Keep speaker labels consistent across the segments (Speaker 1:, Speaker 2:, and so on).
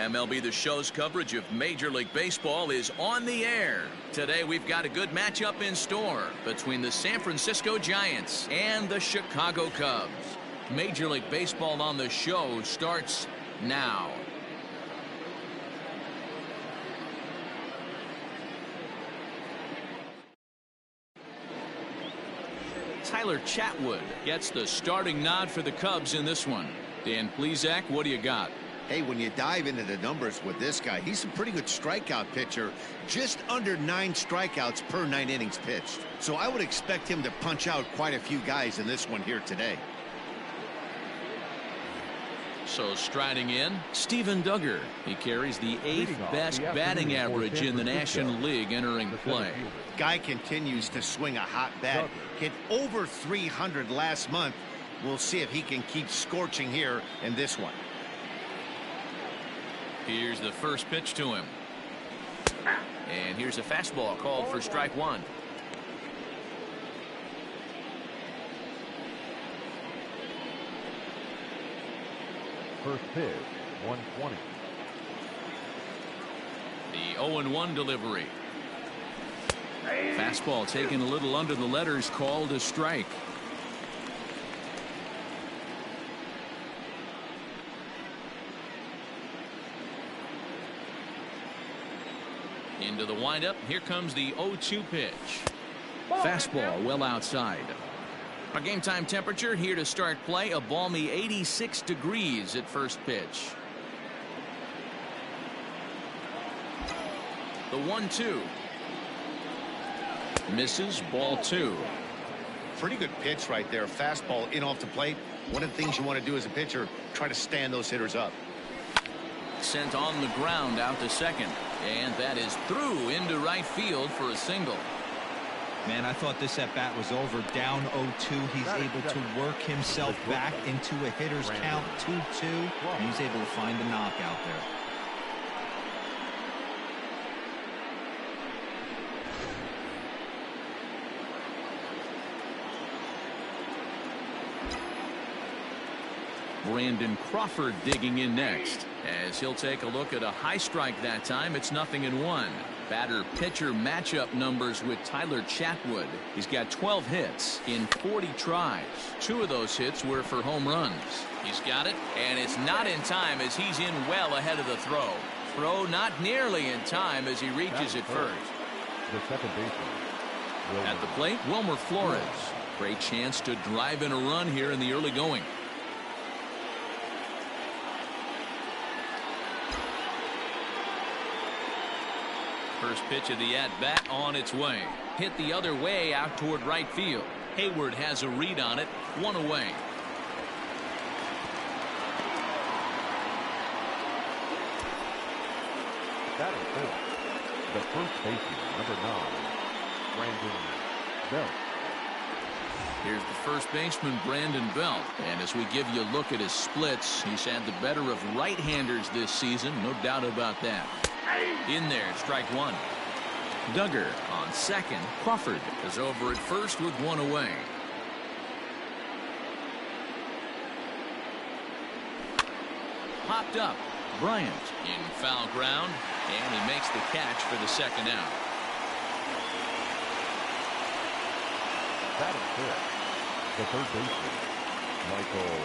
Speaker 1: MLB The Show's coverage of Major League Baseball is on the air. Today we've got a good matchup in store between the San Francisco Giants and the Chicago Cubs. Major League Baseball on the Show starts now. Tyler Chatwood gets the starting nod for the Cubs in this one. Dan Plesac, what do you got?
Speaker 2: Hey, when you dive into the numbers with this guy, he's a pretty good strikeout pitcher, just under 9 strikeouts per 9 innings pitched. So I would expect him to punch out quite a few guys in this one here today.
Speaker 1: So striding in, Steven Duggar. He carries the 8th best batting average in the National League entering play.
Speaker 2: Guy continues to swing a hot bat. Hit over 300 last month. We'll see if he can keep scorching here in this one.
Speaker 1: Here's the first pitch to him. And here's a fastball called for strike one.
Speaker 3: First pitch, 120.
Speaker 1: The 0-1 delivery. Fastball taken a little under the letters, called a strike. Into the windup. Here comes the 0-2 pitch. Fastball well outside. Our game time temperature here to start play, a balmy 86 degrees at first pitch. The 1-2. Misses, ball 2.
Speaker 2: Pretty good pitch right there. Fastball in off the plate. One of the things you want to do as a pitcher, try to stand those hitters up.
Speaker 1: Sent on the ground out to second. And that is through into right field for a single.
Speaker 4: Man, I thought this at bat was over. Down 0-2. He's able to work himself back into a hitter's count, 2-2. And he's able to find a knockout there.
Speaker 1: Brandon Crawford digging in next, as he'll take a look at a high strike that time. It's 0-1. Batter-pitcher matchup numbers with Tyler Chatwood. He's got 12 hits in 40 tries. 2 of those hits were for home runs. He's got it, and it's not in time as he's in well ahead of the throw. Throw not nearly in time as he reaches it first.
Speaker 3: The second baseman.
Speaker 1: At the plate, Wilmer Flores. Great chance to drive in a run here in the early going. First pitch of the at-bat on its way. Hit the other way out toward right field. Hayward has a read on it. 1 away.
Speaker 3: Batting fifth, the first baseman, number 9, Brandon Belt.
Speaker 1: Here's the first baseman, Brandon Belt. And as we give you a look at his splits, he's had the better of right-handers this season. No doubt about that. In there, strike one. Duggar on second. Crawford is over at first with 1 away. Popped up. Bryant in foul ground, and he makes the catch for the second out.
Speaker 3: Batting fifth, the third baseman, Michael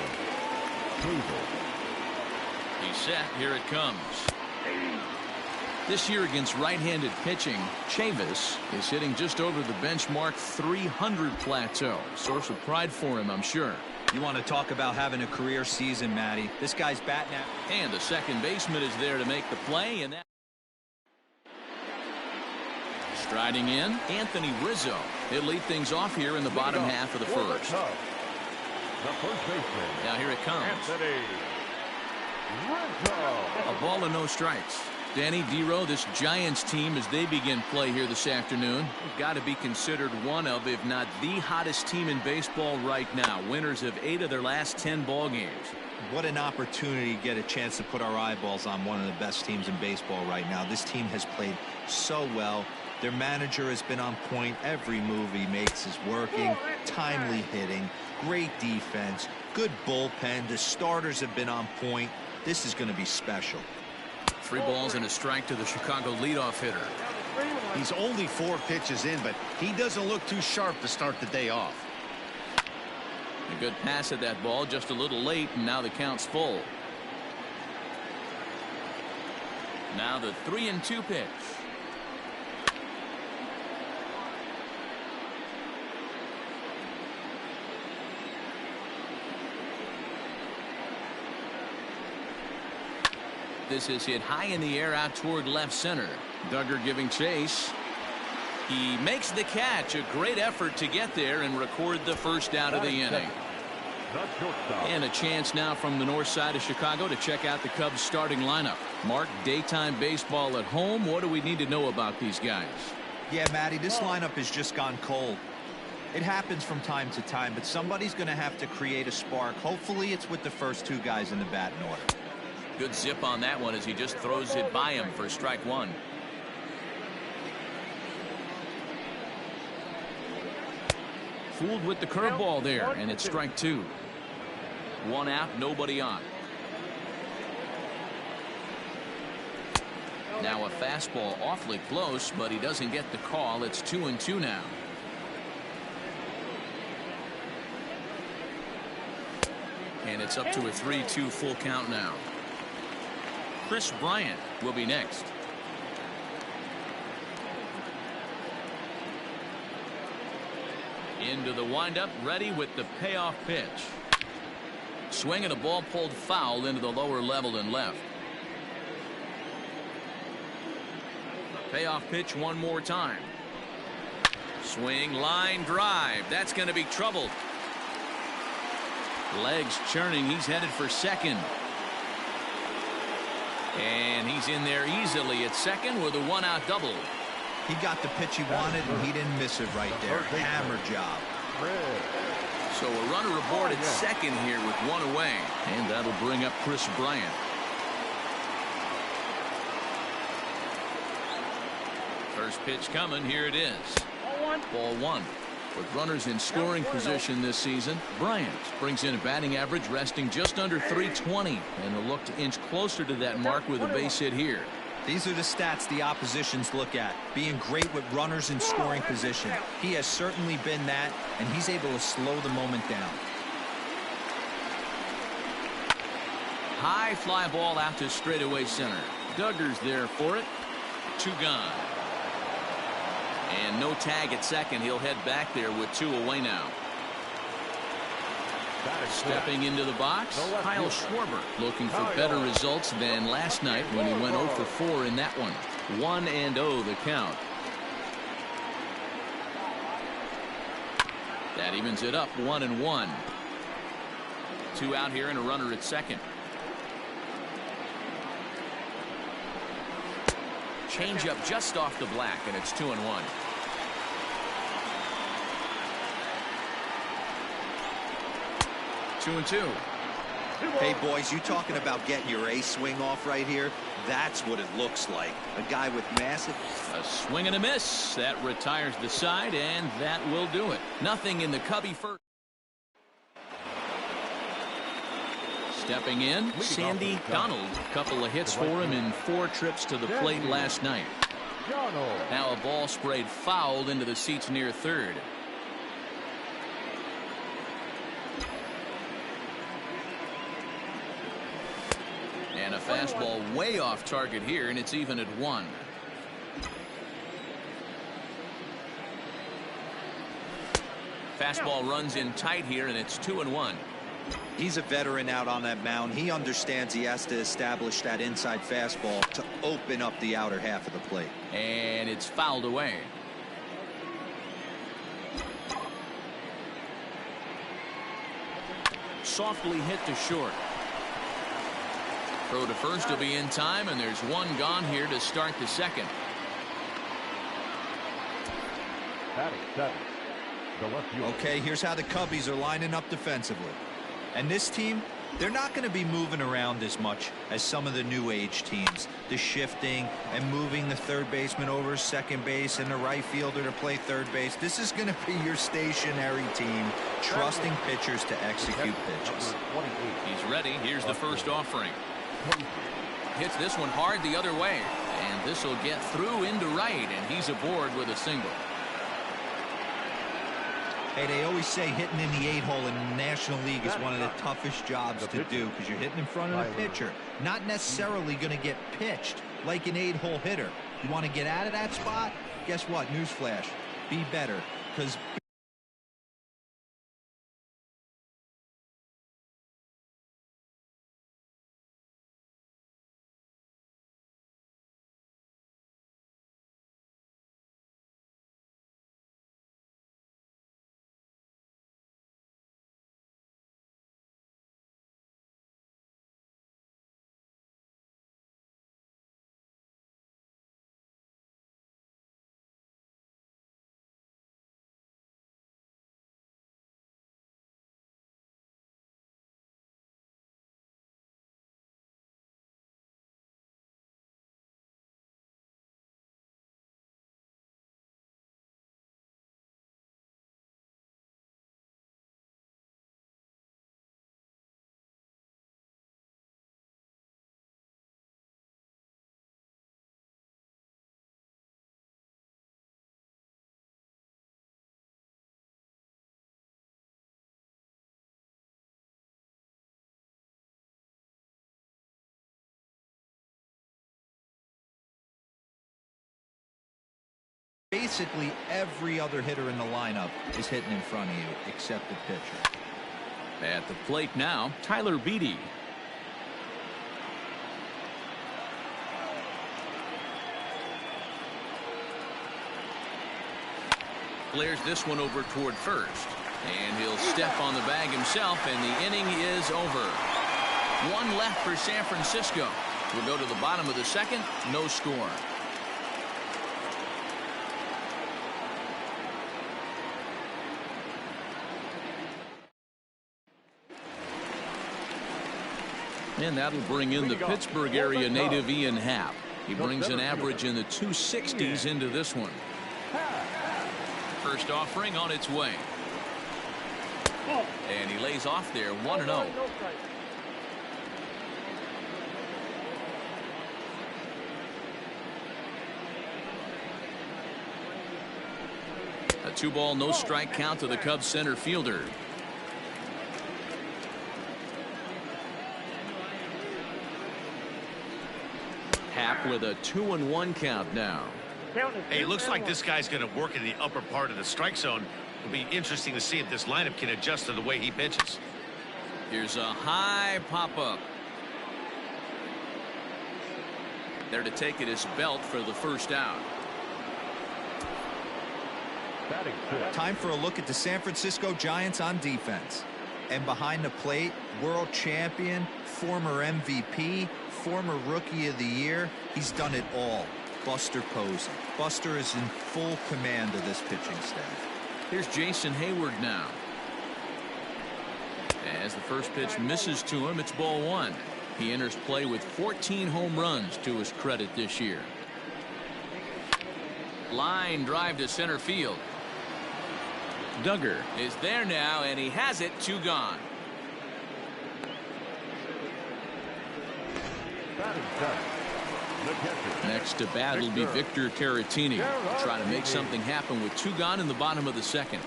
Speaker 3: Chavis.
Speaker 1: He's set. Here it comes. This year against right-handed pitching, Chavis is hitting just over the benchmark 300 plateau. Source of pride for him, I'm sure.
Speaker 4: You want to talk about having a career season, Matty. This guy's batting out.
Speaker 1: And the second baseman is there to make the play, and that. Striding in, Anthony Rizzo. He'll lead things off here in the bottom half of the first.
Speaker 3: The first baseman.
Speaker 1: Now here it comes.
Speaker 3: Anthony Rizzo.
Speaker 1: A ball and no strikes. Danny Dero, this Giants team, as they begin play here this afternoon, have got to be considered one of, if not the hottest team in baseball right now. Winners of 8 of their last 10 ball games.
Speaker 4: What an opportunity to get a chance to put our eyeballs on one of the best teams in baseball right now. This team has played so well. Their manager has been on point. Every move he makes is working. Timely hitting. Great defense. Good bullpen. The starters have been on point. This is going to be special.
Speaker 1: 3 balls and a strike to the Chicago leadoff hitter.
Speaker 2: He's only 4 pitches in, but he doesn't look too sharp to start the day off.
Speaker 1: A good pass at that ball, just a little late, and now the count's full. Now the 3-2 pitch. This is hit high in the air out toward left center. Duggar giving chase. He makes the catch. A great effort to get there and record the first out of the inning. And a chance now from the north side of Chicago to check out the Cubs starting lineup. Mark, daytime baseball at home. What do we need to know about these guys?
Speaker 4: Yeah, Matty, this lineup has just gone cold. It happens from time to time, but somebody's going to have to create a spark. Hopefully it's with the first 2 guys in the batting order.
Speaker 1: Good zip on that one as he just throws it by him for strike 1. Fooled with the curveball there, and it's strike 2. 1 out, nobody on. Now a fastball awfully close, but he doesn't get the call. It's 2-2 now. And it's up to a 3-2 full count now. Kris Bryant will be next. Into the windup, ready with the payoff pitch. Swing and a ball pulled foul into the lower level and left. The payoff pitch one more time. Swing, line drive. That's going to be trouble. Legs churning. He's headed for second. And he's in there easily at second with a 1-out double.
Speaker 4: He got the pitch he wanted, and he didn't miss it right there. Hammer job.
Speaker 1: So a runner aboard at second here with 1 away. And that'll bring up Kris Bryant. First pitch coming. Here it is. Ball 1. With runners in scoring position this season, Bryant brings in a batting average resting just under .320, and will look to inch closer to that mark with a base hit here.
Speaker 4: These are the stats the oppositions look at. Being great with runners in scoring position. He has certainly been that, and he's able to slow the moment down.
Speaker 1: High fly ball out to straightaway center. Duggar's there for it. 2 gone. And no tag at second. He'll head back there with 2 away now. Stepping into the box, Kyle Schwarber, looking for better results than last night when he went 0 for 4 in that one. 1-0 the count. That evens it up 1-1. 2 out here and a runner at second. Change up just off the black, and it's 2-1. Two and 2.
Speaker 4: Hey, boys, you talking about getting your ace swing off right here? That's what it looks like. A guy with massive...
Speaker 1: A swing and a miss. That retires the side, and that will do it. Nothing in the Cubby first. Stepping in, Sandy Donald. A couple of hits for him in 4 trips to the plate last night. Now a ball sprayed foul into the seats near third. And a fastball way off target here, and it's even at 1. Fastball runs in tight here, and it's 2-1.
Speaker 4: He's a veteran out on that mound. He understands he has to establish that inside fastball to open up the outer half of the plate.
Speaker 1: And it's fouled away. Softly hit to short. Throw to first will be in time, and there's 1 gone here to start the second.
Speaker 4: Okay, here's how the Cubbies are lining up defensively. And this team, they're not going to be moving around as much as some of the new age teams. The shifting and moving the third baseman over second base and the right fielder to play third base. This is going to be your stationary team, trusting pitchers to execute pitches.
Speaker 1: He's ready. Here's the first offering. hits this one hard the other way. And this will get through into right, and he's aboard with a single.
Speaker 4: Hey, they always say hitting in the 8-hole in the National League is one of the toughest jobs to do because you're hitting in front of the pitcher. Not necessarily going to get pitched like an 8-hole hitter. You want to get out of that spot? Guess what? Newsflash. Be better, because basically every other hitter in the lineup is hitting in front of you except the pitcher.
Speaker 1: At the plate now, Tyler Beede. Flares this one over toward first. And he'll step on the bag himself, and the inning is over. One left for San Francisco. We'll go to the bottom of the second. No score. And that'll bring in the Pittsburgh area native Ian Happ. He brings an average in the 260s into this one. First offering on its way. And he lays off there 1-0. A 2-ball, no strike count to the Cubs center fielder. Happ with a 2-1 count now.
Speaker 2: Hey, looks like this guy's going to work in the upper part of the strike zone. It'll be interesting to see if this lineup can adjust to the way he pitches.
Speaker 1: Here's a high pop-up. There to take it is Belt for the first out.
Speaker 4: Time for a look at the San Francisco Giants on defense. And behind the plate, world champion, former MVP, former Rookie of the Year. He's done it all. Buster Posey. Buster is in full command of this pitching staff.
Speaker 1: Here's Jason Hayward now. As the first pitch misses to him, it's ball one. He enters play with 14 home runs to his credit this year. Line drive to center field. Duggar is there now, and he has it. 2 gone. Next to bat will be Victor Caratini. Try to make something happen with 2 gone in the bottom of the second.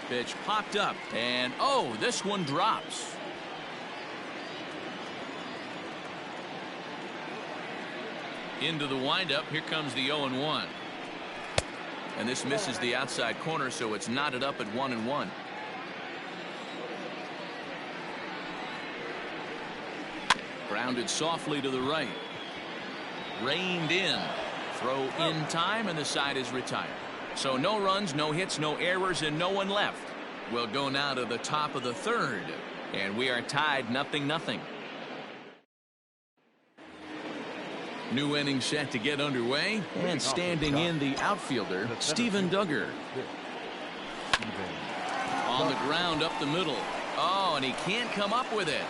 Speaker 1: Pitch popped up, and oh, this one drops. Into the windup. Here comes the 0-1. And this misses the outside corner, so it's knotted up at 1-1. Grounded softly to the right. Reined in. Throw in time, and the side is retired. So no runs, no hits, no errors, and no one left. We'll go now to the top of the third. And we are tied 0-0. New inning set to get underway, and standing in the outfielder, Steven Duggar. On the ground up the middle. Oh, and he can't come up with it.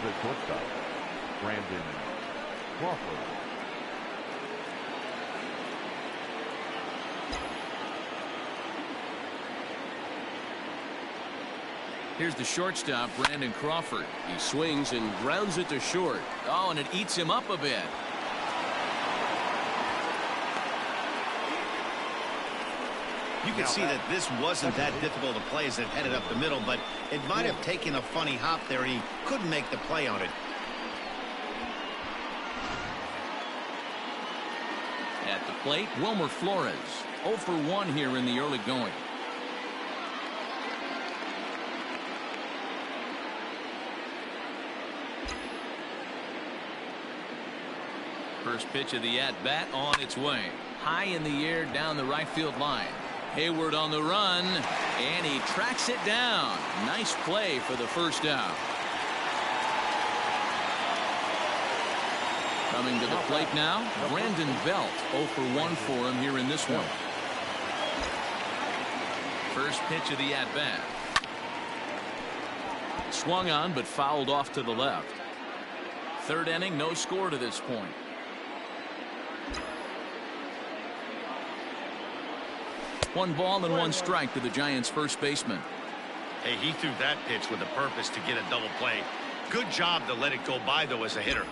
Speaker 3: at shortstop, Brandon Crawford.
Speaker 1: Here's the shortstop, Brandon Crawford. He swings and grounds it to short. Oh, and it eats him up a bit.
Speaker 2: You can see that this wasn't that difficult a play as it headed up the middle, but it might have taken a funny hop there. He couldn't make the play on it.
Speaker 1: At the plate, Wilmer Flores. 0 for 1 here in the early going. First pitch of the at-bat on its way. High in the air down the right field line. Hayward on the run, and he tracks it down. Nice play for the first out. Coming to the plate now, Brandon Belt. 0 for 1 for him here in this one. First pitch of the at-bat. Swung on, but fouled off to the left. Third inning, no score to this point. One ball and one strike to the Giants' first baseman.
Speaker 2: Hey, he threw that pitch with a purpose to get a double play. Good job to let it go by, though, as a hitter.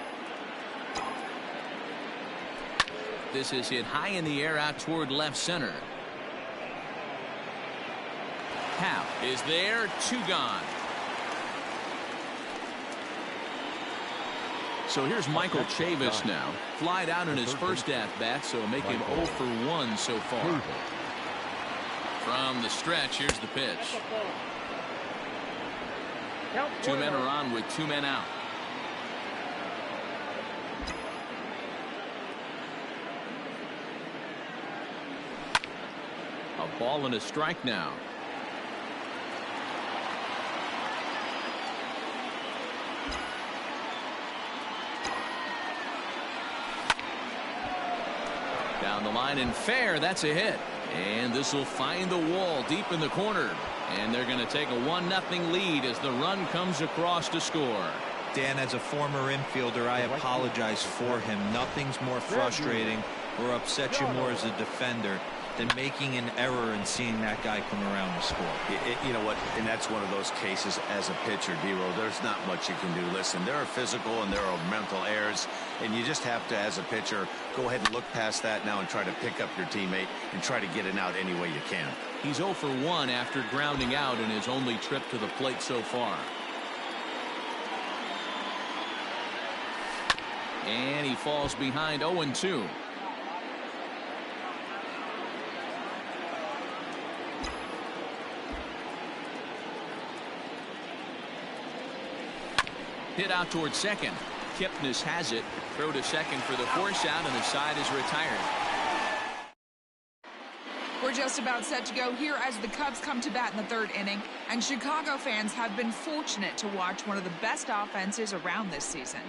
Speaker 1: This is hit high in the air out toward left center. Happ is there, 2 gone. So here's Michael Chavis now. Flied out in his first at-bat, so make him 0 for 1 so far. From the stretch, here's the pitch. 2 men are on with 2 men out. A ball and a strike now. Down the line and fair. That's a hit. And this will find the wall deep in the corner. And they're going to take a 1-0 lead as the run comes across to score.
Speaker 4: Dan, as a former infielder, I apologize for him. Nothing's more frustrating or upsets you more as a defender than making an error and seeing that guy come around to score.
Speaker 2: You know what? And that's one of those cases as a pitcher, D-Roll. There's not much you can do. Listen, there are physical and there are mental errors, and you just have to, as a pitcher, go ahead and look past that now and try to pick up your teammate and try to get it out any way you can.
Speaker 1: He's 0 for 1 after grounding out in his only trip to the plate so far. And he falls behind 0-2. Hit out towards second. Kipnis has it. Throw to second for the force out, and the side is retired.
Speaker 5: We're just about set to go here as the Cubs come to bat in the third inning, and Chicago fans have been fortunate to watch one of the best offenses around this season.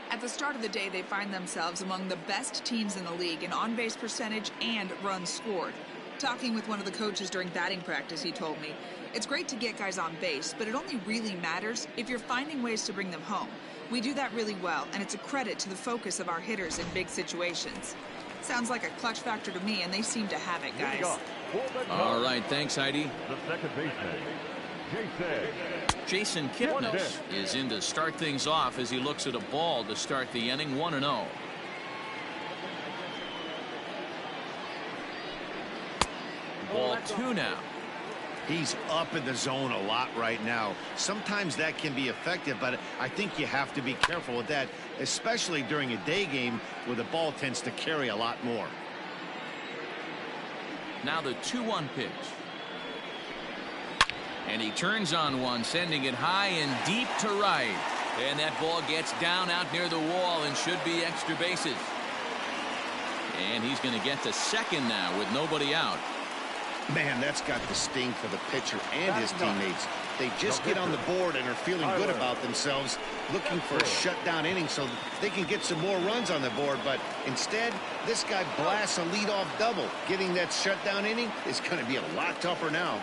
Speaker 5: At the start of the day, they find themselves among the best teams in the league in on-base percentage and runs scored. Talking with one of the coaches during batting practice, he told me, it's great to get guys on base, but it only really matters if you're finding ways to bring them home. We do that really well, and it's a credit to the focus of our hitters in big situations. Sounds like a clutch factor to me, and they seem to have it, guys.
Speaker 1: All right, thanks, Heidi.
Speaker 3: The second baseman,
Speaker 1: Jason Kipnis is in to start things off as he looks at a ball to start the inning. 1-0. Ball 2 now.
Speaker 2: He's up in the zone a lot right now. Sometimes that can be effective, but I think you have to be careful with that, especially during a day game where the ball tends to carry a lot more.
Speaker 1: Now the 2-1 pitch. And he turns on one, sending it high and deep to right. And that ball gets down out near the wall and should be extra bases. And he's going to get to second now with nobody out.
Speaker 2: Man, that's got the sting for the pitcher and his teammates. They just get on the board and are feeling good about themselves, looking for a shutdown inning so they can get some more runs on the board. But instead, this guy blasts a leadoff double. Getting that shutdown inning is going to be a lot tougher now.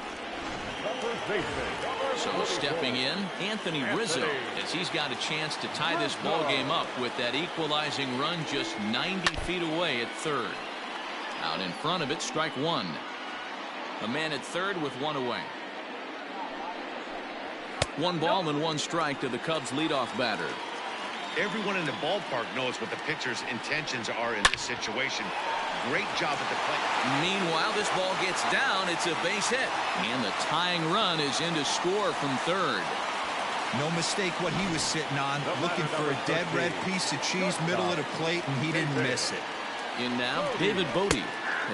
Speaker 1: So stepping in, Anthony Rizzo, as he's got a chance to tie this ball game up with that equalizing run just 90 feet away at third. Out in front of it, strike one. A man at third with one away. 1 ball and 1 strike to the Cubs leadoff batter.
Speaker 2: Everyone in the ballpark knows what the pitcher's intentions are in this situation. Great job at the plate.
Speaker 1: Meanwhile, this ball gets down. It's a base hit. And the tying run is in to score from third.
Speaker 4: No mistake what he was sitting on. Looking for a dead red piece of cheese middle of the plate, and he didn't miss it.
Speaker 1: In now, David Bodie,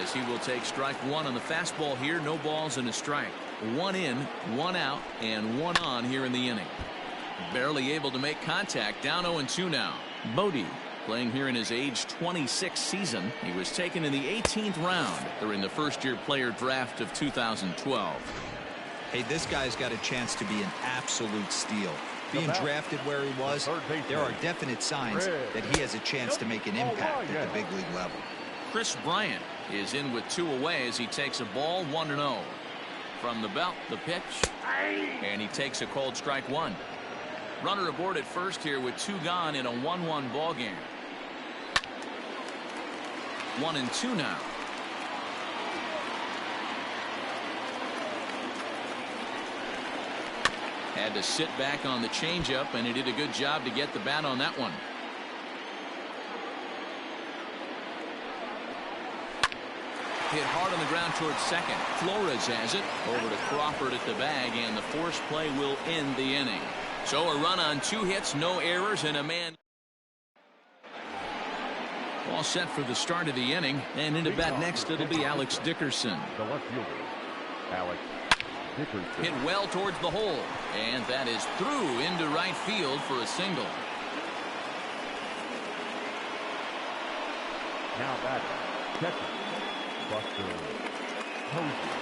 Speaker 1: as he will take strike one on the fastball here. No balls and a strike. 1 in, 1 out, and 1 on here in the inning. Barely able to make contact. Down 0-2 now. Bodie playing here in his age 26 season. He was taken in the 18th round during the first-year player draft of 2012.
Speaker 4: Hey, this guy's got a chance to be an absolute steal. Being drafted where he was, there are definite signs that he has a chance to make an impact at the big league level.
Speaker 1: Chris Bryant is in with 2 away as he takes a ball 1-0. From the belt, the pitch, and he takes a cold strike one. Runner aboard at first here with 2 gone in a 1-1 ball game. 1-2 now. Had to sit back on the changeup, and he did a good job to get the bat on that one. Hit hard on the ground towards second. Flores has it over to Crawford at the bag, and the force play will end the inning. So a run on 2 hits, no errors, and a man. All set for the start of the inning, and into bat next it'll be Alex Dickerson.
Speaker 3: The left fielder, Alex Dickerson.
Speaker 1: Hit well towards the hole, and that is through into right field for a single.
Speaker 3: Now batting, catcher, Buster Posey.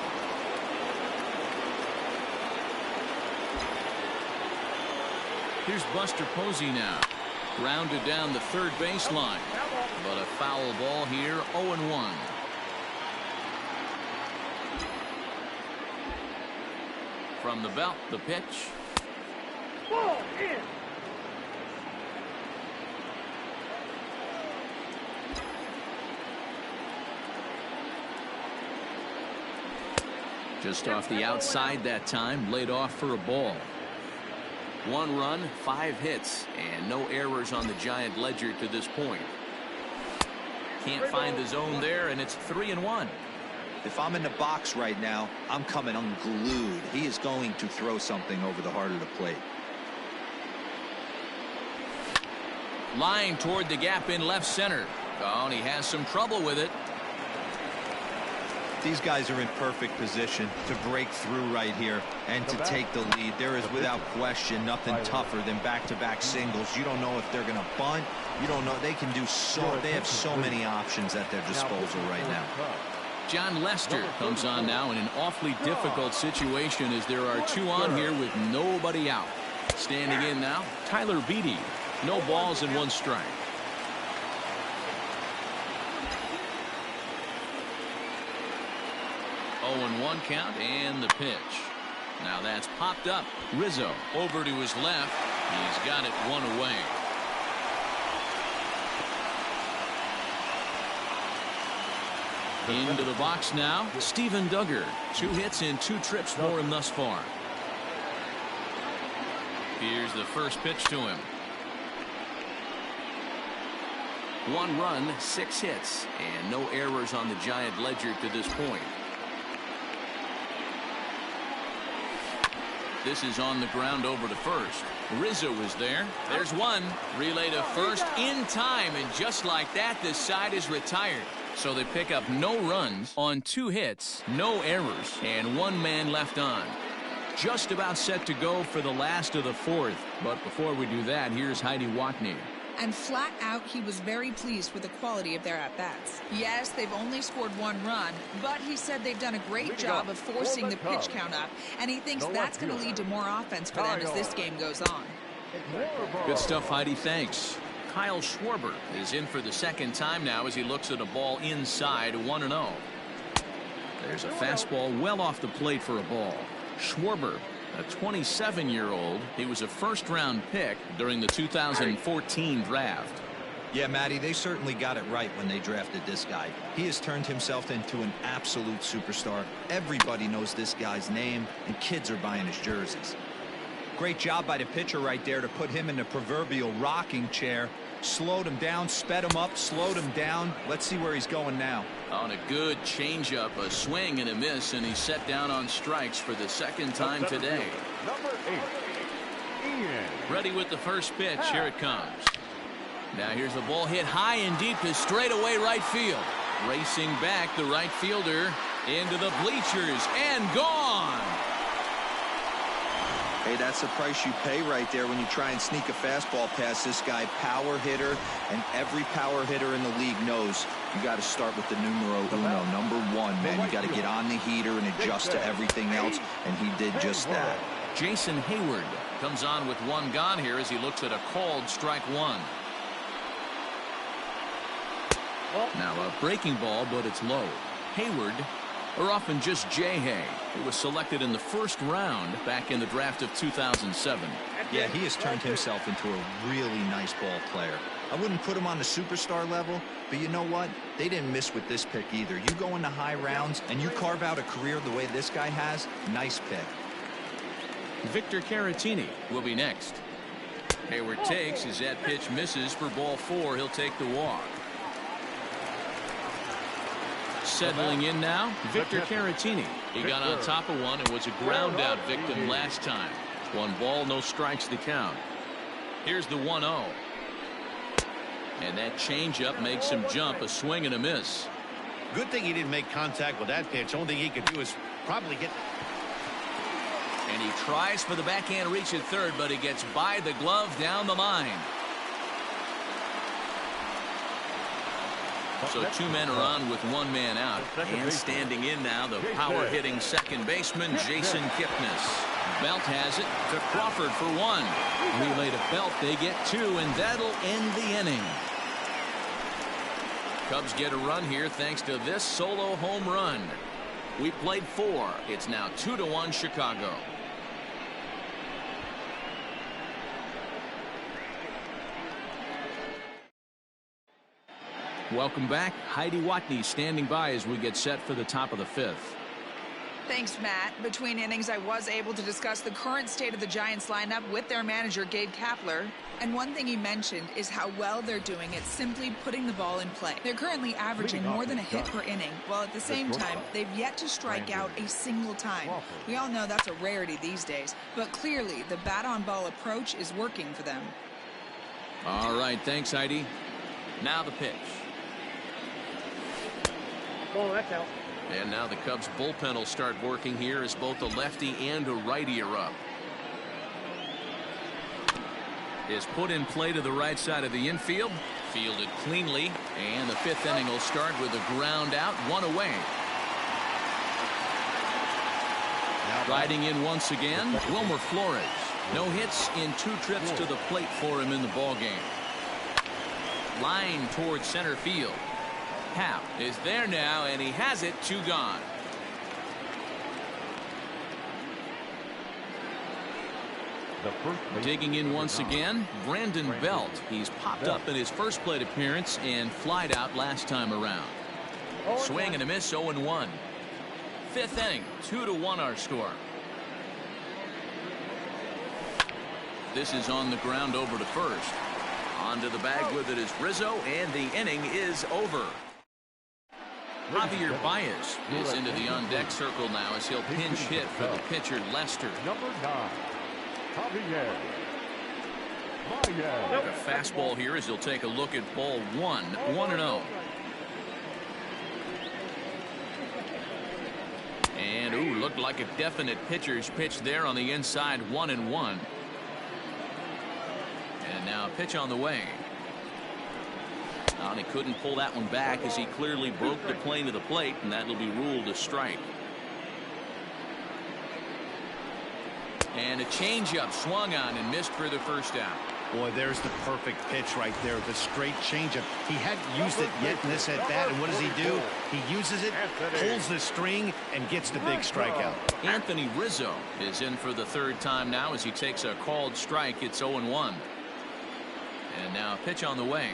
Speaker 1: Here's Buster Posey now. Grounded down the third baseline. But a foul ball here, 0-1. From the belt, the pitch.
Speaker 6: Ball in.
Speaker 1: Just off the outside that time, laid off for a ball. 1 run, 5 hits, and no errors on the Giant ledger to this point. Can't find the zone there, and it's 3-1.
Speaker 4: If I'm in the box right now, I'm coming unglued. He is going to throw something over the heart of the plate.
Speaker 1: Line toward the gap in left center. Oh, and he has some trouble with it.
Speaker 4: These guys are in perfect position to break through right here and to take the lead. There is without question nothing tougher than back-to-back singles. You don't know if they're going to bunt. You don't know. They can do so. They have so many options at their disposal right now.
Speaker 1: John Lester comes on now in an awfully difficult situation as there are 2 on here with nobody out. Standing in now, Tyler Beede. No balls and 1 strike. 0-1 count and the pitch. Now that's popped up. Rizzo over to his left. He's got it 1 away. Into the box now, Steven Duggar. 2 hits and 2 trips for him thus far. Here's the first pitch to him. 1 run, 6 hits, and no errors on the Giant ledger to this point. This is on the ground over to first. Rizzo is there. There's 1. Relay to first in time, and just like that, this side is retired. So they pick up no runs on 2 hits, no errors, and 1 man left on. Just about set to go for the last of the 4th. But before we do that, here's Heidi Watney.
Speaker 5: And flat out, he was very pleased with the quality of their at-bats. Yes, they've only scored 1 run, but he said they've done a great job of forcing the pitch count up, and he thinks that's going to lead to more offense for them as this game goes on.
Speaker 1: Good stuff, Heidi. Thanks. Kyle Schwarber is in for the 2nd time now as he looks at a ball inside 1-0. There's a fastball well off the plate for a ball. Schwarber, a 27-year-old. He was a first-round pick during the 2014 draft.
Speaker 4: Yeah, Matty, they certainly got it right when they drafted this guy. He has turned himself into an absolute superstar. Everybody knows this guy's name, and kids are buying his jerseys. Great job by the pitcher right there to put him in the proverbial rocking chair. Slowed him down, sped him up, slowed him down. Let's see where he's going now.
Speaker 1: On a good changeup, a swing and a miss, and he's set down on strikes for the second time today.
Speaker 3: Number 8, Ian.
Speaker 1: Ready with the first pitch. Here it comes. Now here's the ball hit high and deep to straightaway right field. Racing back, the right fielder into the bleachers and gone.
Speaker 4: Hey, that's the price you pay right there when you try and sneak a fastball past this guy. Power hitter, and every power hitter in the league knows you got to start with the numero uno, number 1, man. You got to get on the heater and adjust to everything else, and he did just that.
Speaker 1: Jason Hayward comes on with one gone here as he looks at a called strike one. Now a breaking ball, but it's low. Hayward, or often just J-Hay, who was selected in the first round back in the draft of 2007.
Speaker 4: Yeah, he has turned himself into a really nice ball player. I wouldn't put him on the superstar level, but you know what? They didn't miss with this pick either. You go into high rounds and you carve out a career the way this guy has, nice pick.
Speaker 1: Victor Caratini will be next. Hayward takes as that pitch misses for ball 4. He'll take the walk. Settling in now, Victor Caratini. He got on top of one and was a ground out victim last time. 1 ball, no strikes to count. Here's the 1-0. And that changeup makes him jump, a swing and a miss.
Speaker 2: Good thing he didn't make contact with that pitch. Only thing he could do is probably get.
Speaker 1: And he tries for the backhand reach at third, but he gets by the glove down the line. So 2 men are on with 1 man out. And standing in now, the power-hitting second baseman, Jason Kipnis. Belt has it to Crawford for 1. Relay to Belt. They get 2, and that'll end the inning. Cubs get a run here thanks to this solo home run. We played 4. It's now 2-1 Chicago. Welcome back. Heidi Watney standing by as we get set for the top of the 5th.
Speaker 5: Thanks, Matt. Between innings, I was able to discuss the current state of the Giants lineup with their manager, Gabe Kapler. And one thing he mentioned is how well they're doing at simply putting the ball in play. They're currently averaging more than a hit per inning, while at the same time, they've yet to strike out a single time. We all know that's a rarity these days, but clearly the bat-on-ball approach is working for them.
Speaker 1: All right, thanks, Heidi. Now the pitch.
Speaker 6: Oh, that's out.
Speaker 1: And now the Cubs bullpen will start working here as both a lefty and a righty are up. Is put in play to the right side of the infield. Fielded cleanly. And the 5th inning will start with a ground out, 1 away. Riding in once again, Wilmer Flores. No hits in 2 trips to the plate for him in the ballgame. Line towards center field. Happ is there now, and he has it, 2 gone. Digging in once again, Brandon Belt. He's popped up in his first plate appearance and flied out last time around. Swing and a miss, 0-1. 5th inning, 2-1 our score. This is on the ground over to first. Onto the bag with it is Rizzo, and the inning is over. Javier Baez is into the on-deck circle now as he'll pinch hit for the pitcher Lester.
Speaker 3: Number 9, Javier Baez.
Speaker 1: A fastball here as he'll take a look at ball 1, 1-0. And ooh, looked like a definite pitcher's pitch there on the inside, 1-1. And now a pitch on the way. And he couldn't pull that one back as he clearly broke the plane to the plate, and that'll be ruled a strike. And a changeup swung on and missed for the first out.
Speaker 2: Boy, there's the perfect pitch right there, the straight changeup. He hadn't used it yet in this at-bat, and what does he do? He uses it, pulls the string, and gets the big strikeout.
Speaker 1: Anthony Rizzo is in for the third time now as he takes a called strike. It's 0-1. And now a pitch on the way.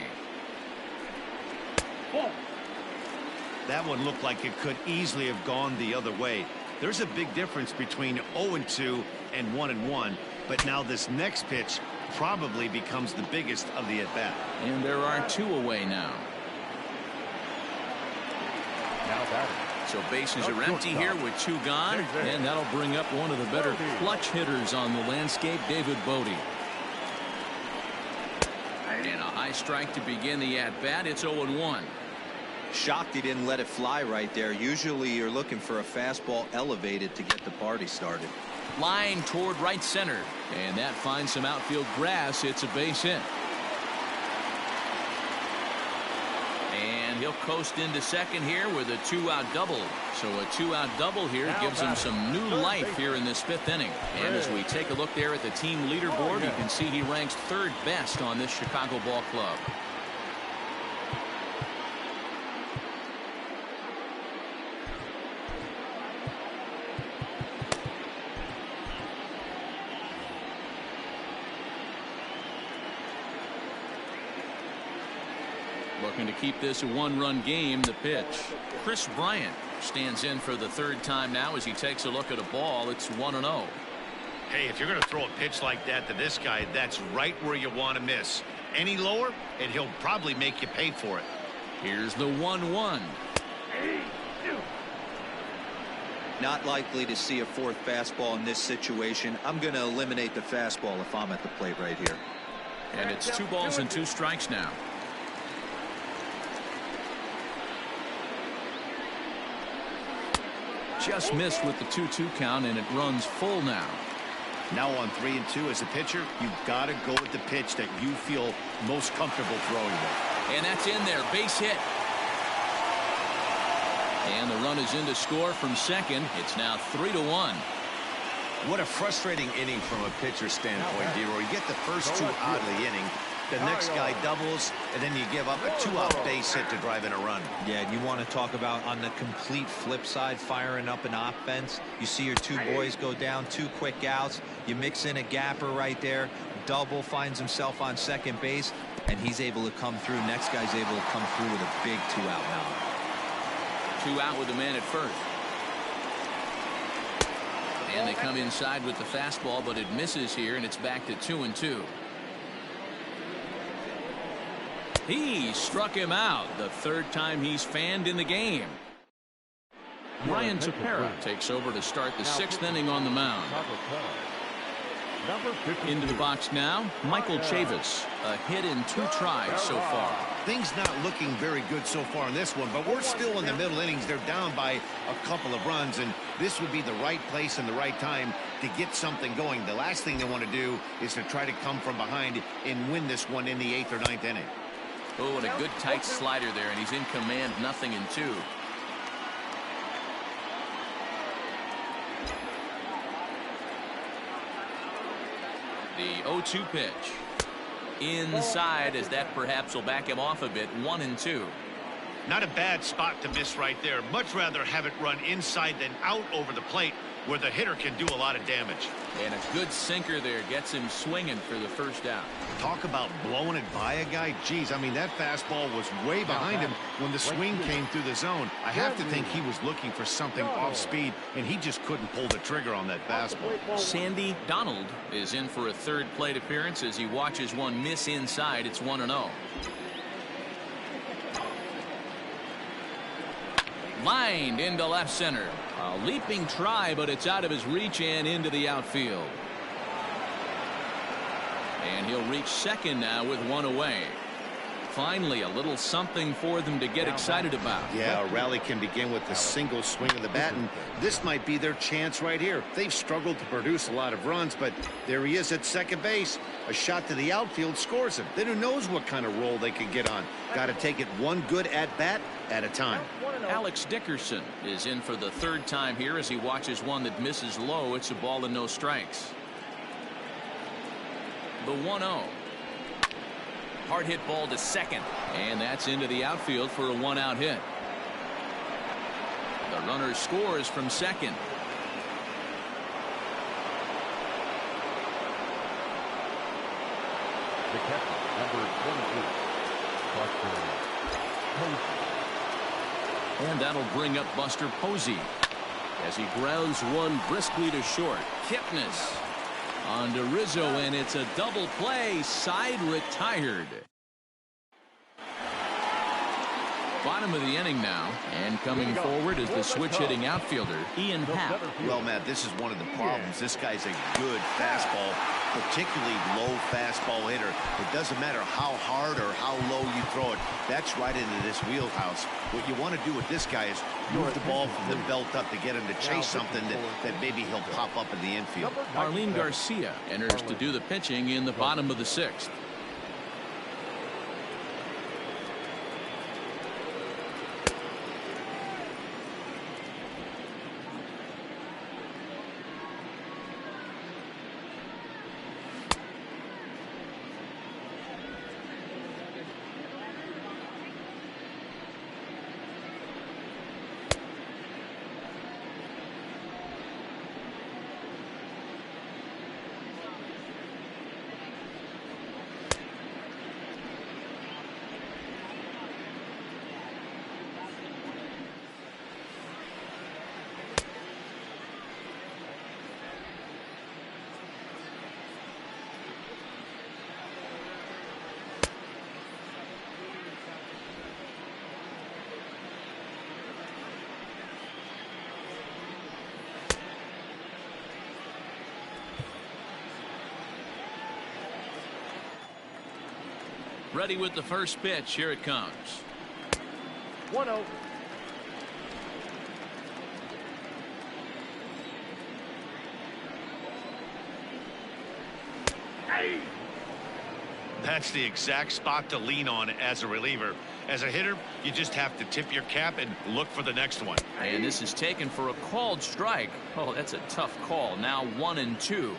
Speaker 2: That one looked like it could easily have gone the other way. There's a big difference between 0-2 and 1-1, but now this next pitch probably becomes the biggest of the at-bat.
Speaker 1: And there are 2 away now.
Speaker 3: Now batting.
Speaker 1: So bases are empty here with 2 gone, and that'll bring up one of the better clutch hitters on the landscape, David Bote. And a high strike to begin the at-bat. It's 0-1.
Speaker 4: Shocked he didn't let it fly right there. Usually you're looking for a fastball elevated to get the party started.
Speaker 1: Line toward right center, and that finds some outfield grass. It's a base hit. And he'll coast into second here with a 2-out double. So a 2-out double here gives him some new life here in this 5th inning. And as we take a look there at the team leaderboard, you can see he ranks 3rd best on this Chicago ball club. Looking to keep this a 1-run game. The pitch. Chris Bryant stands in for the 3rd time now as he takes a look at a ball. It's 1-0.
Speaker 2: Hey, if you're going to throw a pitch like that to this guy, that's right where you want to miss. Any lower, and he'll probably make you pay for it.
Speaker 1: Here's the 1-1.
Speaker 4: Not likely to see a 4th fastball in this situation. I'm going to eliminate the fastball if I'm at the plate right here.
Speaker 1: And it's 2 balls and 2 strikes now. Just missed with the 2-2 count, and it runs full now.
Speaker 2: Now on 3-2 as a pitcher, you've got to go with the pitch that you feel most comfortable throwing with.
Speaker 1: And that's in there. Base hit. And the run is in to score from second. It's now 3-1.
Speaker 2: What a frustrating inning from a pitcher's standpoint, D-Roy. You get the first 2 out of the inning. The next guy doubles, and then you give up a 2-out base hit to drive in a run.
Speaker 4: Yeah, you want to talk about on the complete flip side, firing up an offense. You see your 2 boys go down, 2 quick outs. You mix in a gapper right there. Double finds himself on second base, and he's able to come through. Next guy's able to come through with a big 2-out now.
Speaker 1: 2 out with the man at first. And they come inside with the fastball, but it misses here, and it's back to 2-2. He struck him out, the 3rd time he's fanned in the game. Ryan Tepera takes over to start the 6th inning on the mound. Into the box now, Michael Chavis. A hit in 2 tries so far.
Speaker 2: Things not looking very good so far in this one, but we're still in the middle innings. They're down by a couple of runs, and this would be the right place and the right time to get something going. The last thing they want to do is to try to come from behind and win this one in the 8th or 9th inning.
Speaker 1: Oh, and a good tight slider there, and he's in command, 0-2. The 0-2 pitch. Inside, as that perhaps will back him off a bit. 1-2.
Speaker 2: Not a bad spot to miss right there. Much rather have it run inside than out over the plate, where the hitter can do a lot of damage.
Speaker 1: And a good sinker there gets him swinging for the 1st out.
Speaker 2: Talk about blowing it by a guy. Geez, I mean, that fastball was way behind him when the swing came through the zone. I have to think he was looking for something off speed, and he just couldn't pull the trigger on that fastball.
Speaker 1: Sandy Donald is in for a 3rd plate appearance as he watches one miss inside. It's 1-0. Lined into left center. A leaping try, but it's out of his reach and into the outfield. And he'll reach second now with 1 away. Finally, a little something for them to get excited about.
Speaker 2: Yeah, a rally can begin with a single swing of the bat, and this might be their chance right here. They've struggled to produce a lot of runs, but there he is at second base. A shot to the outfield scores him. Then who knows what kind of role they could get on. Got to take it one good at-bat at a time.
Speaker 1: Alex Dickerson is in for the 3rd time here as he watches one that misses low. It's a ball and no strikes. The 1-0. hard hit ball to second. And that's into the outfield for a 1-out hit. The runner scores from second.
Speaker 3: The catcher, number 28, Buster Posey.
Speaker 1: And that'll bring up Buster Posey as he grounds one briskly to short. Kipnis on to Rizzo, and it's a double play. Side retired. Bottom of the inning now, and coming forward is the switch-hitting outfielder, Ian Happ.
Speaker 2: Well, Matt, this is one of the problems. This guy's a good fastball, particularly low fastball hitter. It doesn't matter how hard or how low you throw it. That's right into this wheelhouse. What you want to do with this guy is move the ball from the belt up to get him to chase something that maybe he'll pop up in the infield.
Speaker 1: Arlene Garcia enters to do the pitching in the bottom of the 6th. Ready with the first pitch. Here it comes.
Speaker 6: 1-0.
Speaker 2: That's the exact spot to lean on as a reliever. As a hitter, you just have to tip your cap and look for the next one.
Speaker 1: And this is taken for a called strike. Oh, that's a tough call. Now 1-2.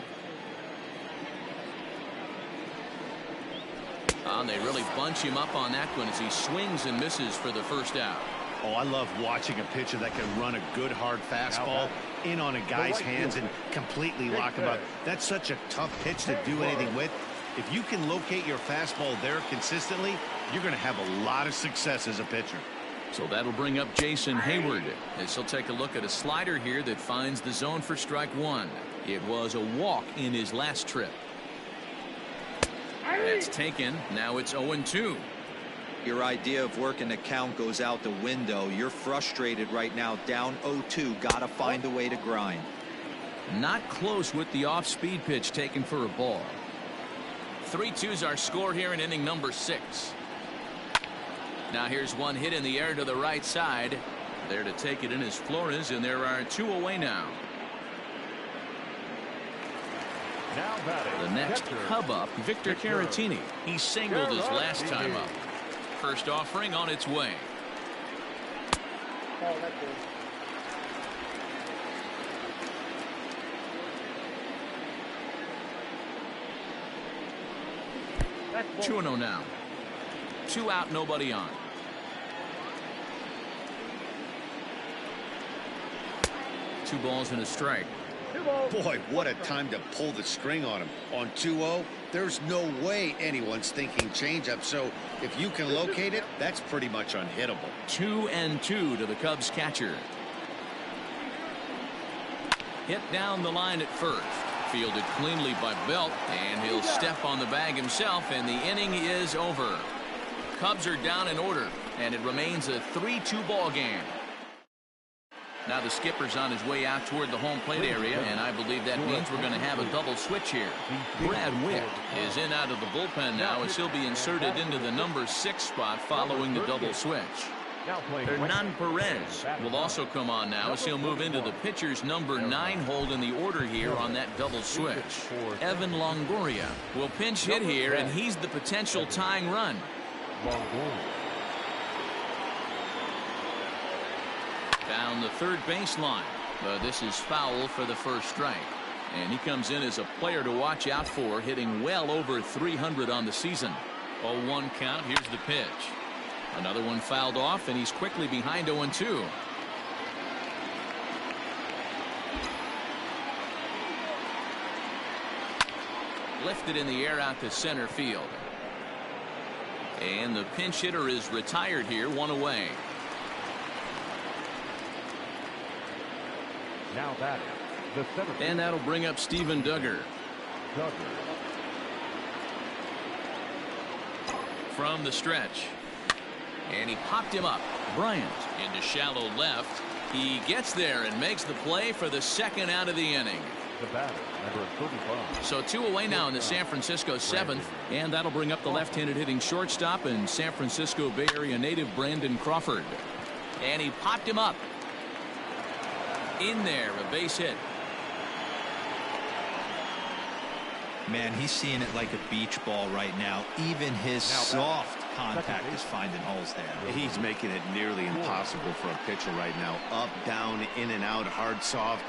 Speaker 1: And they really bunch him up on that one as he swings and misses for the first out.
Speaker 2: Oh, I love watching a pitcher that can run a good hard fastball in on a guy's hands and completely lock him up. That's such a tough pitch to do anything with. If you can locate your fastball there consistently, you're going to have a lot of success as a pitcher.
Speaker 1: So that'll bring up Jason Hayward as he'll take a look at a slider here that finds the zone for strike one. It was a walk in his last trip. That's taken. Now it's 0-2.
Speaker 4: Your idea of working the count goes out the window. You're frustrated right now, down 0-2. Gotta find a way to grind.
Speaker 1: Not close with the off-speed pitch taken for a ball. 3-2's our score here in inning number 6. Now here's one hit in the air to the right side. There to take it in is Flores, and there are 2 away now. The next Cub up, Victor Caratini. He singled his last time up. First offering on its way.
Speaker 6: Oh, that's good.
Speaker 1: 2-0 now. 2 out, nobody on. Two balls and a strike.
Speaker 2: Boy, what a time to pull the string on him. On 2-0, there's no way anyone's thinking changeup. So if you can locate it, that's pretty much unhittable.
Speaker 1: 2-2 to the Cubs catcher. Hit down the line at first. Fielded cleanly by Belt, and he'll step on the bag himself, and the inning is over. Cubs are down in order, and it remains a 3-2 ball game. Now the skipper's on his way out toward the home plate area, and I believe that means we're going to have a double switch here. Brad Wick is in out of the bullpen now as he'll be inserted into the number 6 spot following the double switch. Hernan Perez will also come on now as he'll move into the pitcher's number 9 hold in the order here on that double switch. Evan Longoria will pinch hit here, and he's the potential tying run. Down the third baseline, but this is foul for the first strike. And he comes in as a player to watch out for, hitting well over 300 on the season. 0-1 count. Here's the pitch. Another one fouled off, and he's quickly behind 0-2. Lifted in the air out to center field. And the pinch hitter is retired here, one away.
Speaker 3: Now batting, the center fielder.
Speaker 1: And that'll bring up Steven Duggar. From the stretch. And he popped him up. Bryant into shallow left. He gets there and makes the play for the second out of the inning.
Speaker 3: The batter, number 35.
Speaker 1: So 2 away now in the San Francisco 7th, and that'll bring up the left-handed hitting shortstop and San Francisco Bay Area native Brandon Crawford. And he popped him up. In there, a base hit.
Speaker 4: Man, he's seeing it like a beach ball right now. Even his soft contact is finding holes there.
Speaker 2: He's making it nearly impossible for a pitcher right now. Up, down, in and out, hard, soft.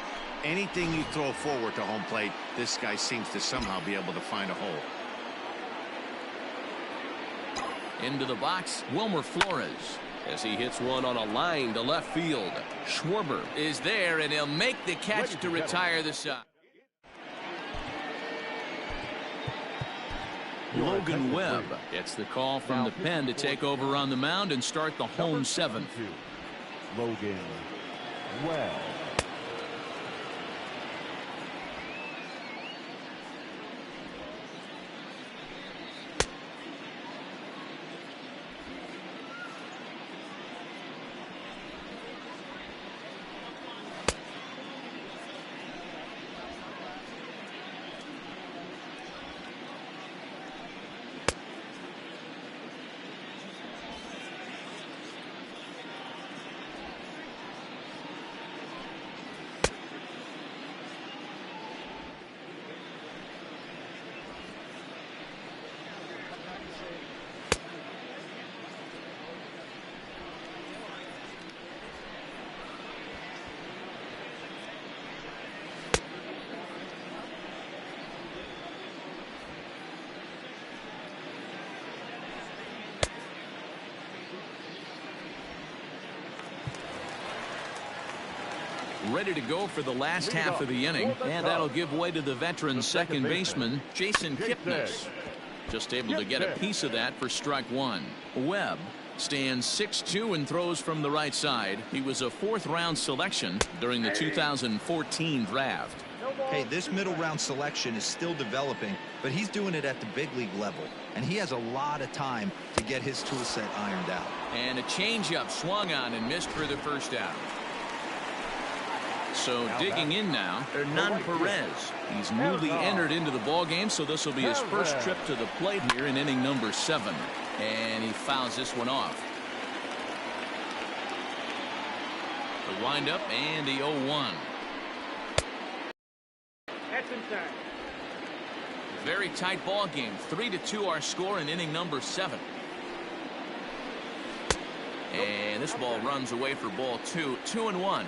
Speaker 2: Anything you throw forward to home plate, this guy seems to somehow be able to find a hole.
Speaker 1: Into the box, Wilmer Flores, as he hits one on a line to left field. Schwarber is there, and he'll make the catch to retire the side. Logan Webb gets the call from the pen to take over on the mound and start the home 7th.
Speaker 3: Logan Webb.
Speaker 1: Ready to go for the last half of the inning, and that'll give way to the veteran second baseman, Jason Kipnis. Just able to get a piece of that for strike one. Webb stands 6'2" and throws from the right side. He was a 4th-round selection during the 2014 draft.
Speaker 4: Hey, this middle round selection is still developing, but he's doing it at the big league level, and he has a lot of time to get his tool set ironed out.
Speaker 1: And a changeup swung on and missed for the first out. So digging in now, Hernan Perez. He's newly entered into the ball game, so this will be his first trip to the plate here in inning number 7. And he fouls this one off. The windup and the 0-1.
Speaker 6: That's inside.
Speaker 1: Very tight ball game. 3-2 our score in inning number 7. And this ball runs away for ball 2. 2-1.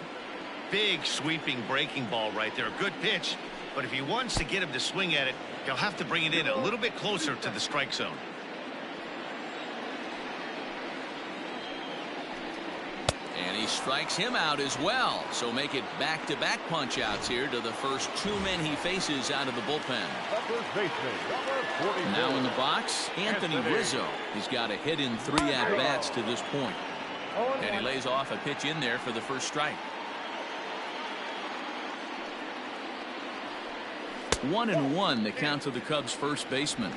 Speaker 2: Big sweeping breaking ball right there. Good pitch, but if he wants to get him to swing at it, he'll have to bring it in a little bit closer to the strike zone.
Speaker 1: And he strikes him out as well. So make it back-to-back punch-outs here to the first 2 men he faces out of the bullpen.
Speaker 3: First baseman, number 44.
Speaker 1: Now in the box, Anthony Rizzo. He's got a hit in 3 at-bats to this point. And he lays off a pitch in there for the first strike. 1-1 the count to the Cubs first baseman.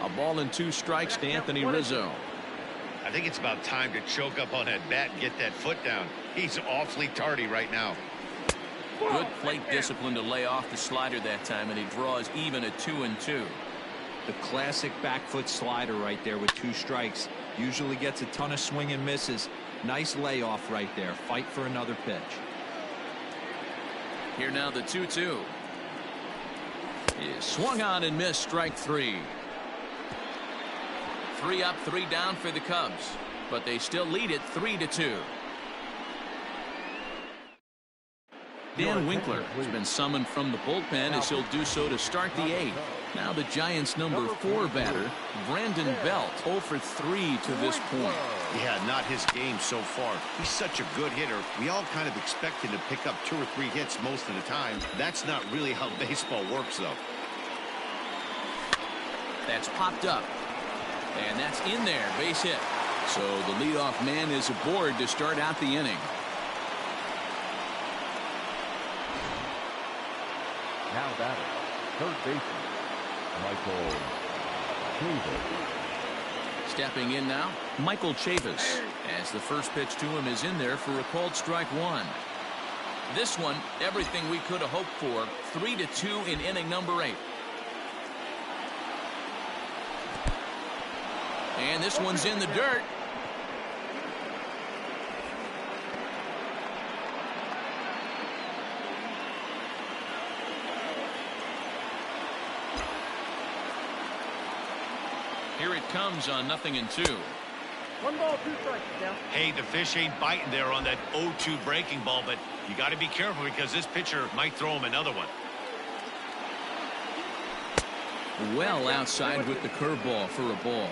Speaker 1: A ball and 2 strikes to Anthony Rizzo.
Speaker 2: I think it's about time to choke up on that bat and get that foot down. He's awfully tardy right now.
Speaker 1: Good plate discipline to lay off the slider that time, and he draws even at 2-2.
Speaker 4: The classic back foot slider right there with 2 strikes. Usually gets a ton of swing and misses. Nice layoff right there. Fight for another pitch.
Speaker 1: Here now the 2-2. Is swung on and missed, strike 3. 3 up, 3 down for the Cubs, but they still lead it 3-2. Dan Winkler has been summoned from the bullpen as he'll do so to start the 8th. Now the Giants' number 4 batter, Brandon Belt, 0 for 3 to this point.
Speaker 2: Yeah, not his game so far. He's such a good hitter. We all kind of expect him to pick up 2 or 3 hits most of the time. That's not really how baseball works, though.
Speaker 1: That's popped up. And that's in there, base hit. So the leadoff man is aboard to start out the inning.
Speaker 3: Now batting, third baseman, Michael Chavis.
Speaker 1: Stepping in now, Michael Chavis, as the first pitch to him is in there for a called strike 1. This one, everything we could have hoped for. 3-2 in inning number 8. And this one's in the dirt. Here it comes on 0-2.
Speaker 6: 1 ball, 2 strikes now.
Speaker 2: Hey, the fish ain't biting there on that 0-2 breaking ball, but you got to be careful because this pitcher might throw him another one.
Speaker 1: Well outside with the curveball for a ball.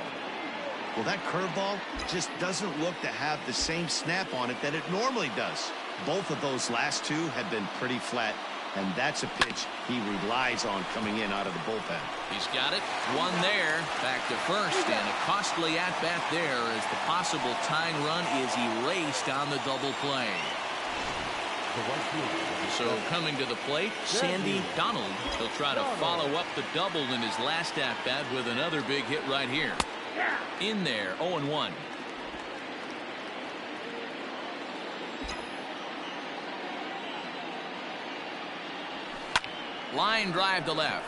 Speaker 2: Well, that curveball just doesn't look to have the same snap on it that it normally does. Both of those last 2 have been pretty flat, and that's a pitch he relies on coming in out of the bullpen.
Speaker 1: He's got it. 1 there. Back to first, and a costly at-bat there as the possible tying run is erased on the double play. So coming to the plate, Sandy Donald. He'll try to follow up the double in his last at-bat with another big hit right here. In there, 0-1. Line drive to left.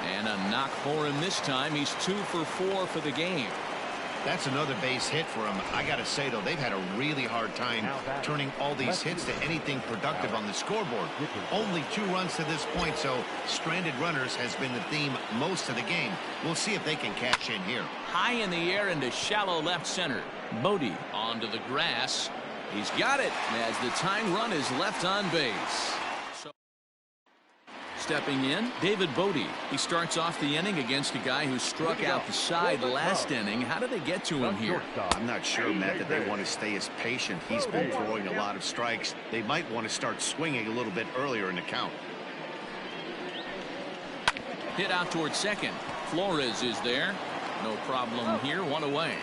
Speaker 1: And a knock for him this time. He's 2 for 4 for the game.
Speaker 2: That's another base hit for him. I got to say, though, they've had a really hard time turning all these hits to anything productive on the scoreboard. Only 2 runs to this point, so stranded runners has been the theme most of the game. We'll see if they can cash in here.
Speaker 1: High in the air into shallow left center. Bodie onto the grass. He's got it as the tying run is left on base. Stepping in, David Bodie. He starts off the inning against a guy who struck out the side last inning. How did they get to him here?
Speaker 2: I'm not sure, Matt, that they want to stay as patient. He's been throwing a lot of strikes. They might want to start swinging a little bit earlier in the count.
Speaker 1: Hit out towards second. Flores is there. No problem here. 1 away.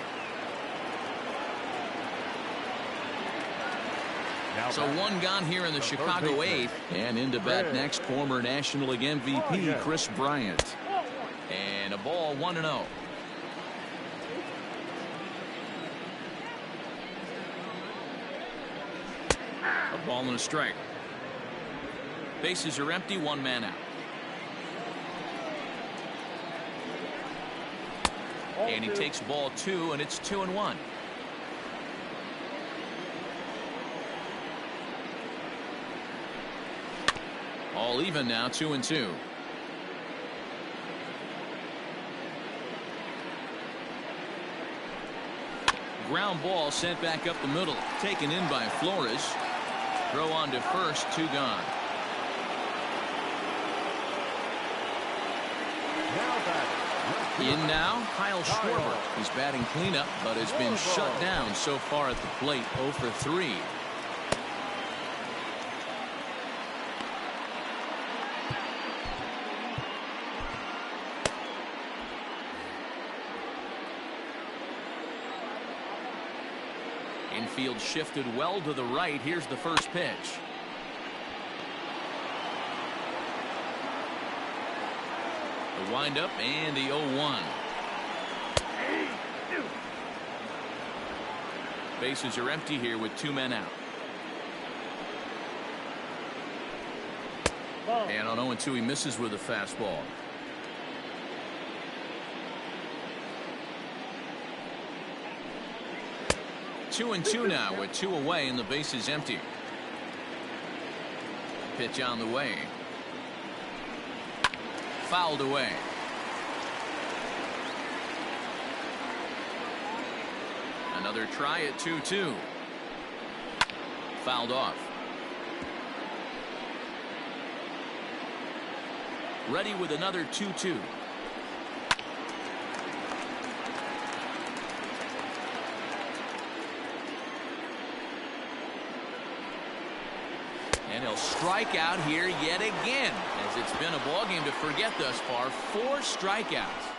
Speaker 1: So 1 gone here in the Chicago 8th. And into bat next, former National League MVP Chris Bryant. And a ball, 1-0. A ball and a strike. Bases are empty, 1 man out. And he takes ball 2, and it's 2-1. All even now, 2-2. Ground ball sent back up the middle. Taken in by Flores. Throw on to first, 2 gone. In now, Kyle Schwarber. He's batting cleanup, but has been shut down so far at the plate, 0 for 3. Infield shifted well to the right. Here's the first pitch. The windup and the 0-1. Bases are empty here with 2 men out. And on 0-2 he misses with a fastball. Two and 2 now with 2 away and the base is empty. Pitch on the way. Fouled away. Another try at 2-2. Fouled off. ready with another 2-2. And he'll strike out here yet again, as it's been a ball game to forget thus far. 4 strikeouts.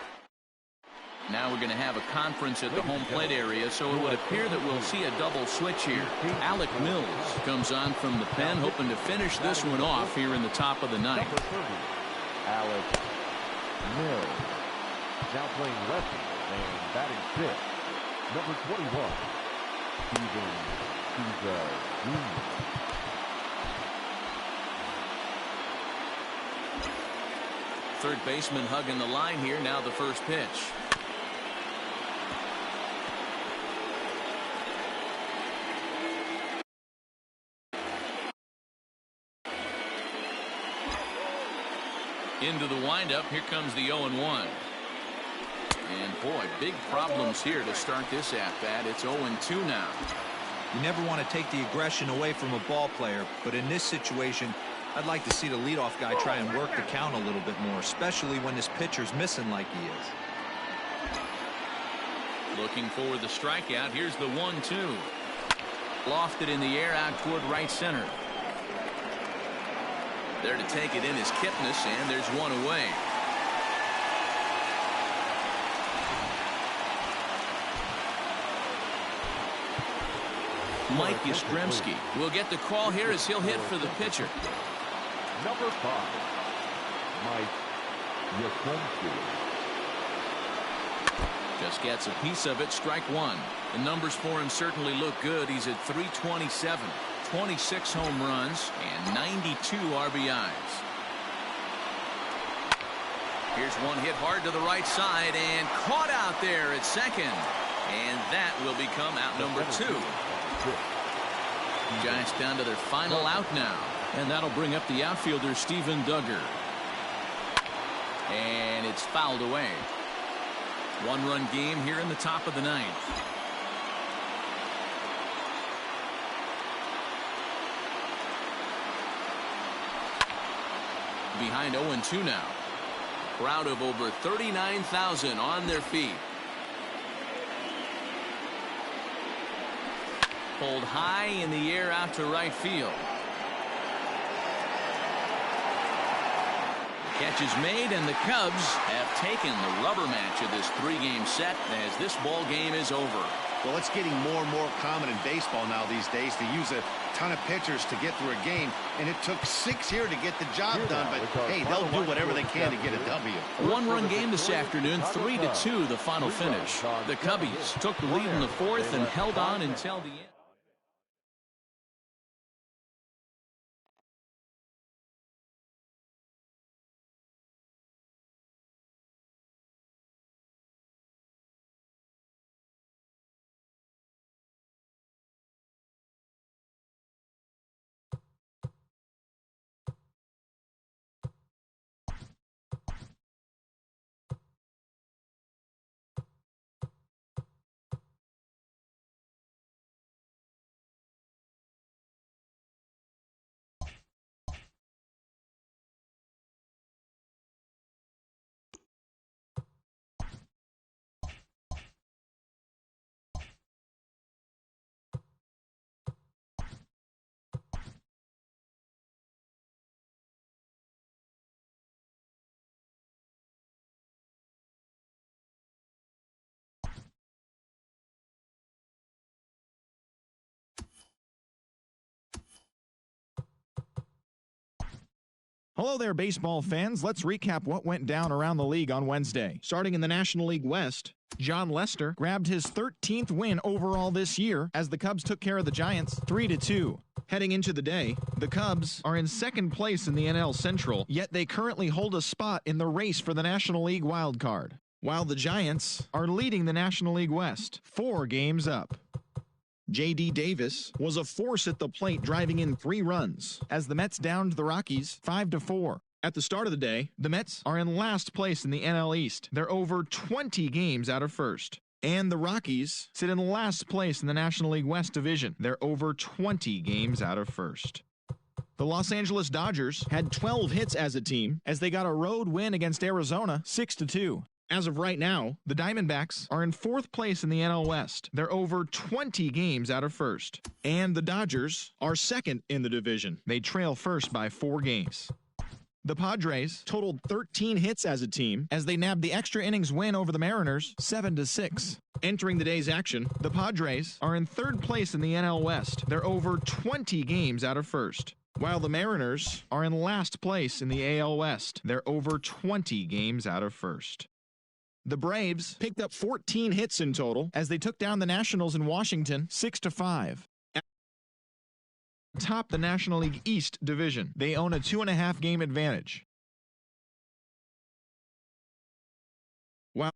Speaker 1: Now we're going to have a conference at the home plate area, so it would appear that we'll see a double switch here. Alec Mills comes on from the pen, hoping to finish this one off here in the top of the ninth.
Speaker 3: Alec Mills now playing lefty and batting fifth. Number 21, Steven Souza Jr.
Speaker 1: Third baseman hugging the line here. Now the first pitch. Into the windup. Here comes the 0-1. And boy, big problems here to start this at-bat. It's 0-2 now.
Speaker 4: You never want to take the aggression away from a ball player, but in this situation, I'd like to see the leadoff guy try and work the count a little bit more, especially when this pitcher's missing like he is.
Speaker 1: Looking for the strikeout. Here's the 1-2. Lofted in the air out toward right center. There to take it in is Kipnis, and there's one away. Mike Yastrzemski will get the call here as he'll hit for the pitcher.
Speaker 3: Number 5, Mike Yastrzemski.
Speaker 1: Just gets a piece of it. Strike one. The numbers for him certainly look good. He's at 327, 26 home runs, and 92 RBIs. Here's one hit hard to the right side and caught out there at second. And that will become out number 2. Giants down to their final out now. And that'll bring up the outfielder, Steven Duggar. And it's fouled away. One-run game here in the top of the ninth. Behind 0-2 now. Crowd of over 39,000 on their feet. Pulled high in the air out to right field. Catch is made, and the Cubs have taken the rubber match of this 3-game set as this ball game is over.
Speaker 2: Well, it's getting more and more common in baseball now these days to use a ton of pitchers to get through a game, and it took 6 here to get the job done, but hey, they'll do whatever they can to get a W.
Speaker 1: One-run game this afternoon, 3-2 the final finish. The Cubbies took the lead in the fourth and held on until the end.
Speaker 7: Hello there, baseball fans. Let's recap what went down around the league on Wednesday. Starting in the National League West, John Lester grabbed his 13th win overall this year as the Cubs took care of the Giants 3-2. Heading into the day, the Cubs are in second place in the NL Central, yet they currently hold a spot in the race for the National League wild card, while the Giants are leading the National League West 4 games up. J.D. Davis was a force at the plate, driving in 3 runs as the Mets downed the Rockies 5-4. At the start of the day, the Mets are in last place in the NL East. They're over 20 games out of first. And the Rockies sit in last place in the National League West Division. They're over 20 games out of first. The Los Angeles Dodgers had 12 hits as a team as they got a road win against Arizona 6-2. As of right now, the Diamondbacks are in 4th place in the NL West. They're over 20 games out of first. And the Dodgers are 2nd in the division. They trail first by 4 games. The Padres totaled 13 hits as a team as they nabbed the extra innings win over the Mariners 7-6. Entering the day's action, the Padres are in 3rd place in the NL West. They're over 20 games out of first. While the Mariners are in last place in the AL West. They're over 20 games out of first. The Braves picked up 14 hits in total as they took down the Nationals in Washington 6-5. Top the National League East division. They own a 2.5 game advantage. While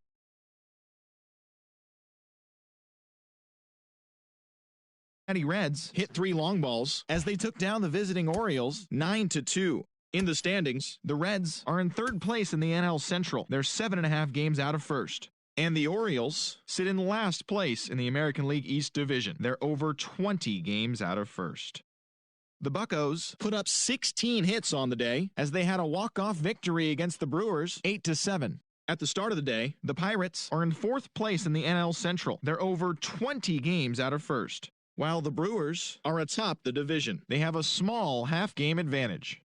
Speaker 7: the Reds hit 3 long balls as they took down the visiting Orioles 9-2. In the standings, the Reds are in 3rd place in the NL Central. They're 7.5 games out of first. And the Orioles sit in last place in the American League East Division. They're over 20 games out of first. The Buccos put up 16 hits on the day as they had a walk-off victory against the Brewers 8-7. At the start of the day, the Pirates are in 4th place in the NL Central. They're over 20 games out of first. While the Brewers are atop the division. They have a small half-game advantage.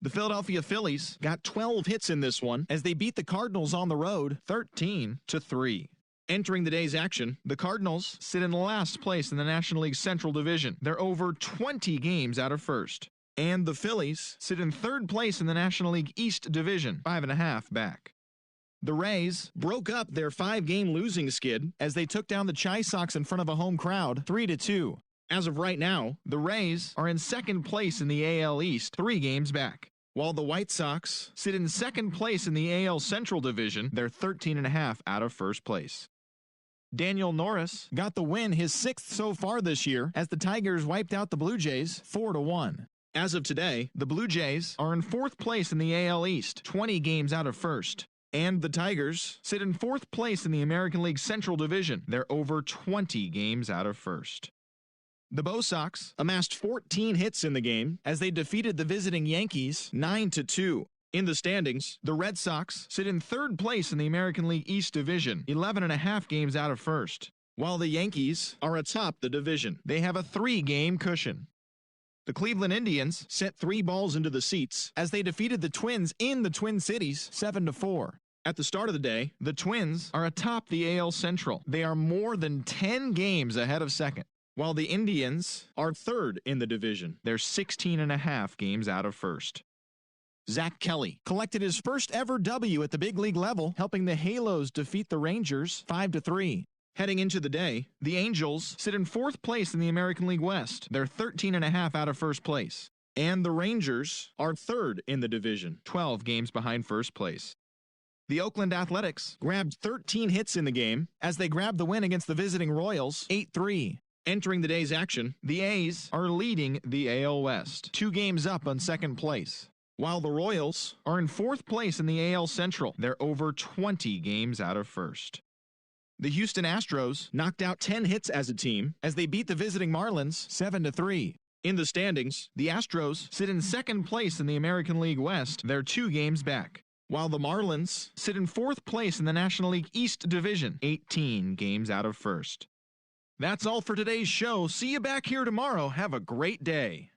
Speaker 7: The Philadelphia Phillies got 12 hits in this one as they beat the Cardinals on the road 13-3. Entering the day's action, the Cardinals sit in last place in the National League Central Division. They're over 20 games out of first. And the Phillies sit in 3rd place in the National League East Division, 5.5 back. The Rays broke up their 5-game losing skid as they took down the Chi Sox in front of a home crowd 3-2. As of right now, the Rays are in 2nd place in the AL East, 3 games back. While the White Sox sit in 2nd place in the AL Central Division, they're 13.5 out of first place. Daniel Norris got the win, his 6th so far this year, as the Tigers wiped out the Blue Jays 4-1. As of today, the Blue Jays are in 4th place in the AL East, 20 games out of first. And the Tigers sit in 4th place in the American League Central Division. They're over 20 games out of first. The Bo Sox amassed 14 hits in the game as they defeated the visiting Yankees 9-2. In the standings, the Red Sox sit in 3rd place in the American League East Division, 11.5 games out of first. While the Yankees are atop the division, they have a 3-game cushion. The Cleveland Indians sent 3 balls into the seats as they defeated the Twins in the Twin Cities 7-4. At the start of the day, the Twins are atop the AL Central. They are more than 10 games ahead of second. While the Indians are 3rd in the division. They're 16.5 games out of first. Zach Kelly collected his first ever W at the big league level, helping the Halos defeat the Rangers 5-3. Heading into the day, the Angels sit in 4th place in the American League West. They're 13.5 out of first place. And the Rangers are 3rd in the division, 12 games behind first place. The Oakland Athletics grabbed 13 hits in the game as they grabbed the win against the visiting Royals 8-3. Entering the day's action, the A's are leading the AL West, 2 games up on 2nd place. While the Royals are in 4th place in the AL Central, they're over 20 games out of first. The Houston Astros knocked out 10 hits as a team as they beat the visiting Marlins 7-3. In the standings, the Astros sit in 2nd place in the American League West. They're 2 games back. While the Marlins sit in 4th place in the National League East Division, 18 games out of first. That's all for today's show. See you back here tomorrow. Have a great day.